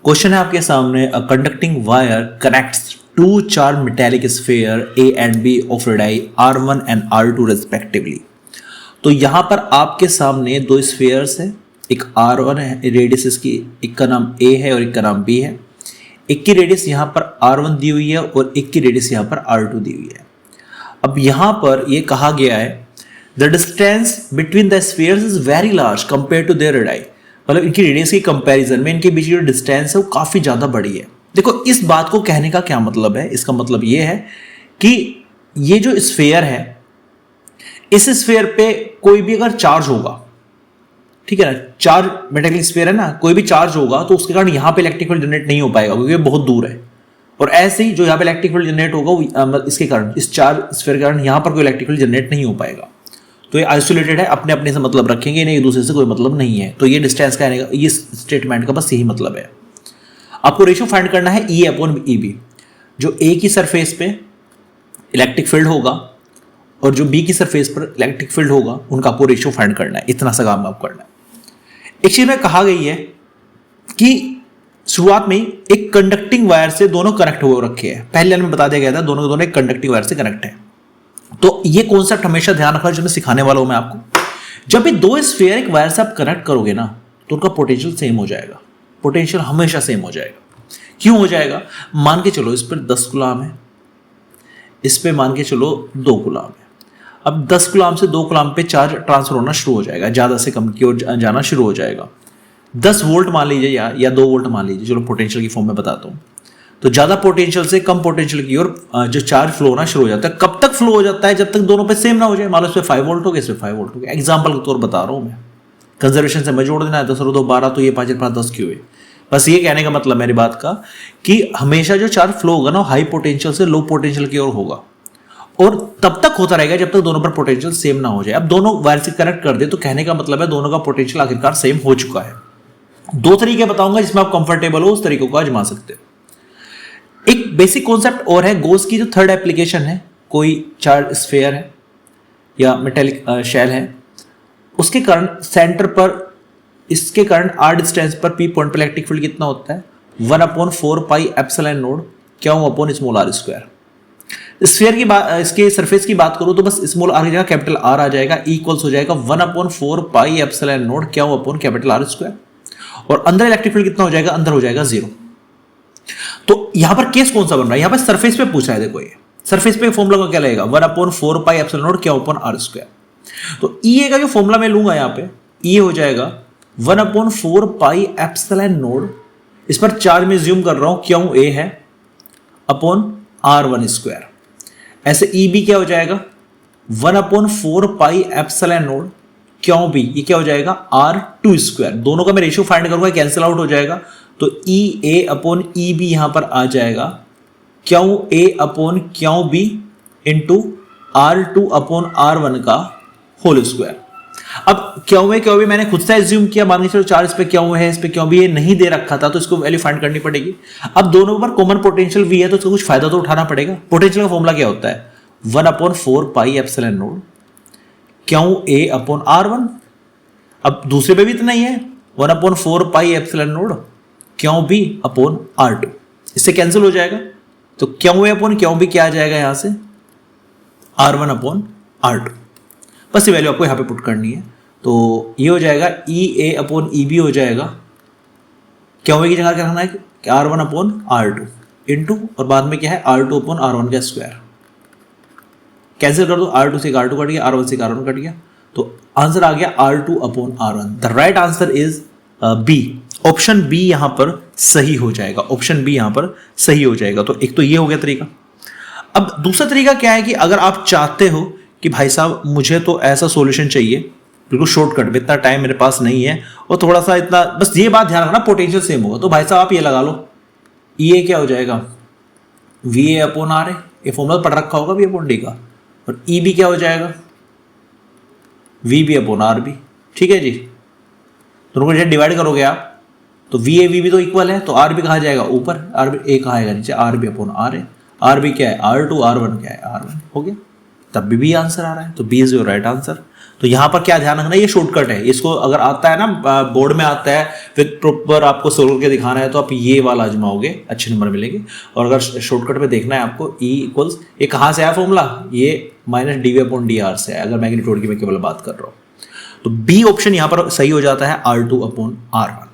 Question है आपके सामने, a conducting wire connects to चार metallic sphere A and B of radii R1 and R2 respectively. तो यहां पर आपके सामने दो स्फीयर्स हैं, एक R1 है रेडियस इसकी, एक का नाम A है और एक का नाम B है। एक की रेडियस यहां पर R1 दी हुई है और एक की रेडियस यहां पर R2 दी हुई है। अब यहां पर यह कहा गया है the distance between the spheres is very large compare to their radii, मतलब इनकी रेडियस की कंपैरिजन में इनके बीच जो डिस्टेंस है वो काफी ज्यादा बड़ी है। देखो इस बात को कहने का क्या मतलब है, इसका मतलब ये है कि ये जो स्फीयर है, इस स्फीयर पे कोई भी अगर चार्ज होगा, ठीक है ना, चार्ज मेटेलिक स्फीयर है ना, कोई भी चार्ज होगा तो उसके कारण यहां पे इलेक्ट्रिक फील्ड जनरेट नहीं हो पाएगा क्योंकि ये बहुत दूर है। और ऐसे ही जो यहां पे इलेक्ट्रिक फील्ड जनरेट होगा इसके कारण, इस चार्ज स्फीयर के कारण यहां पर कोई इलेक्ट्रिक फील्ड जनरेट नहीं हो पाएगा। तो ये आइसोलेटेड है, अपने अपने से मतलब रखेंगे, इन्हें एक दूसरे से कोई मतलब नहीं है। तो ये डिस्टेंस का आएगा, ये स्टेटमेंट का बस यही मतलब है। आपको रेशियो फाइंड करना है E अपॉन EB। जो A की सरफेस पे इलेक्ट्रिक फील्ड होगा और जो B की सरफेस पर इलेक्ट्रिक फील्ड होगा, उनका आपको रेशियो फाइंड करना है। इतना सा काम आपको करना है। एक चीज में कहा गई है कि शुरुआत में एक कंडक्टिंग वायर से दोनों कनेक्ट हुए रखे हैं। पहले लाइन में बता दिया गया था दोनों के दोनों एक कंडक्टिंग वायर से कनेक्ट है। तो ये कॉन्सेप्ट हमेशा ध्यान रखना जो मैं सिखाने वाला हूं मैं आपको। जब भी दो स्फीयर एक वायर से आप कनेक्ट करोगे ना, तो उनका पोटेंशियल सेम हो जाएगा। पोटेंशियल हमेशा सेम हो जाएगा। क्यों हो जाएगा? मान के चलो इस पर 10 गुलाम है, इस पे मान के चलो 2 गुलाम है। अब 10 गुलाम से 2 गुलाम पे चार्ज ट्रांसफर होना शुरू हो जाएगा, ज्यादा से कम की ओर जाना शुरू हो जाएगा। 10 वोल्ट मान लीजिए या 2 वोल्ट मान लीजिए, चलो पोटेंशियल की फॉर्म में बताता हूं। तो ज्यादा पोटेंशियल से कम पोटेंशियल की ओर जो चार्ज फ्लो होना शुरू हो जाता है। कब तक फ्लो हो जाता है? जब तक दोनों पे सेम ना हो जाए। मान लो इस पे 5 वोल्ट हो गया, इस पे 5 वोल्ट हो गया। एग्जांपल के तौर बता रहा हूं मैं, कंजर्वेशन से मैं जोड़ देना है। 10 और 2 12, तो ये 5 और 5 10 क्यों है। बस ये कहने का मतलब मेरी बात का कि हमेशा जो चार्ज फ्लो होगा ना, हाई पोटेंशियल से लो पोटेंशियल की ओर होगा और तब तक होता रहेगा जब तक दोनों पर पोटेंशियल सेम ना हो जाए। अब दोनों वायर से कनेक्ट कर दे तो कहने का मतलब है दोनों का पोटेंशियल आखिरकार सेम हो चुका है। 2 तरीके बताऊंगा जिसमें आप कंफर्टेबल हो, उस तरीकों को आजमा सकते हो। एक बेसिक कॉन्सेप्ट और है गोस की, जो थर्ड एप्लीकेशन है। कोई चार्ज स्फीयर है या मेटेलिक शेल है, उसके कारण सेंटर पर, इसके कारण r डिस्टेंस पर p पॉइंट पर इलेक्ट्रिक फील्ड कितना होता है? 1/4 pi epsilon node Q upon small r square. Sphere की बात, इसके सरफेस की बात करूं तो बस स्मॉल r की जगह कैपिटल R आ जाएगा, इक्वल्स हो जाएगा 1/4 pi epsilon node Q upon capital R square. और अंदर इलेक्ट्रिक फील्ड कितना हो जाएगा? अंदर हो जाएगा 0। तो यहां पर केस कौन सा बन रहा है? यहां पर सरफेस पे पूछा है। देखो ये सरफेस पे फॉर्मूला क्या लगेगा? 1/4 pi epsilon node Q upon R square. तो E का जो फॉर्मूला मैं लूंगा यहां पे, E हो जाएगा 1/4 पाई एप्सिलॉन नोड, इस पर चार्ज में ज्यूम कर रहा हूं Q है अपॉन R1 स्क्वायर। ऐसे EB क्या हो जाएगा? 1/4 pi epsilon node Q B, ये क्या हो जाएगा? R2 square. दोनों का मैं रेशियो फाइंड करूंगा, कैंसिल आउट हो जाएगा। तो EA अपॉन EB यहां पर आ जाएगा QA upon QB into R2 upon R1 का होल स्क्वायर। अब QA QB मैंने खुद से एज्यूम किया, मान लीजिए चार्ज इस पे QA है, इस पे QB ये नहीं दे रखा था, तो इसको वैल्यू फाइंड करनी पड़ेगी। अब दोनों पर कॉमन पोटेंशियल V है तो इसको कुछ फायदा तो उठाना पड़ेगा। पोटेंशियल का फॉर्मूला क्या होता है? 1/4 pi epsilon node QA upon R1। अब दूसरे पे भी इतना ही है, 1/4 pi epsilon node QB upon R2। इससे कैंसिल हो जाएगा, तो QA अपॉन QB क्या आ जाएगा यहां से? R1 upon R2। बस ये वैल्यू आपको यहां पे पुट करनी है। तो ये हो जाएगा EA अपॉन EB हो जाएगा, QA की जगह क्या रखना है? R1 अपॉन R2 इंटू, और बाद में क्या है? R2 अपॉन R1 का स्क्वायर। कैंसिल कर दो, R2 से R2 कट गया, R1 से R1 कट गया, तो आंसर आ गया R2 upon R1। The right answer is B। Option B यहां पर सही हो जाएगा। ऑप्शन बी यहां पर सही हो जाएगा। तो एक तो ये हो गया तरीका। अब दूसरा तरीका क्या है कि अगर आप चाहते हो कि भाई साहब मुझे तो ऐसा सॉल्यूशन चाहिए बिल्कुल शॉर्टकट में, इतना टाइम मेरे पास नहीं है और थोड़ा सा इतना, बस ये बात ध्यान रखना पोटेंशियल सेम होगा, तो भाई साहब आप ये लगा लो, ये क्या हो जाएगा? VA upon RA। ये फॉर्मूला पढ़ रखा होगा V अपॉन D का। और EB क्या हो जाएगा? VB upon RB। ठीक है जी, दोनों को डिवाइड करोगे आप तो VA VB तो इक्वल है, तो RB कहा जाएगा ऊपर, RB A कहा आएगा नीचे, RB अपॉन RA। RB क्या है? R2, R1 क्या है? R1। हो गया, तब भी आंसर आ रहा है, तो B is your right answer. तो यहां पर क्या ध्यान रखना, ये शॉर्टकट है, इसको अगर आता है ना बोर्ड में आता है फिर प्रॉपर आपको सोल्व करके दिखाना है तो आप ये वाला आजमाओगे, अच्छे नंबर मिलेंगे। और अगर शॉर्टकट में देखना है आपको E इक्वल्स, ये कहाँ से आया फॉर्मूला, ये -dv/dr से है, अगर मैग्नीट्यूड की मैं केवल बात कर रहा हूँ। तो बी ऑप्शन यहां पर सही हो जाता है R2/R1।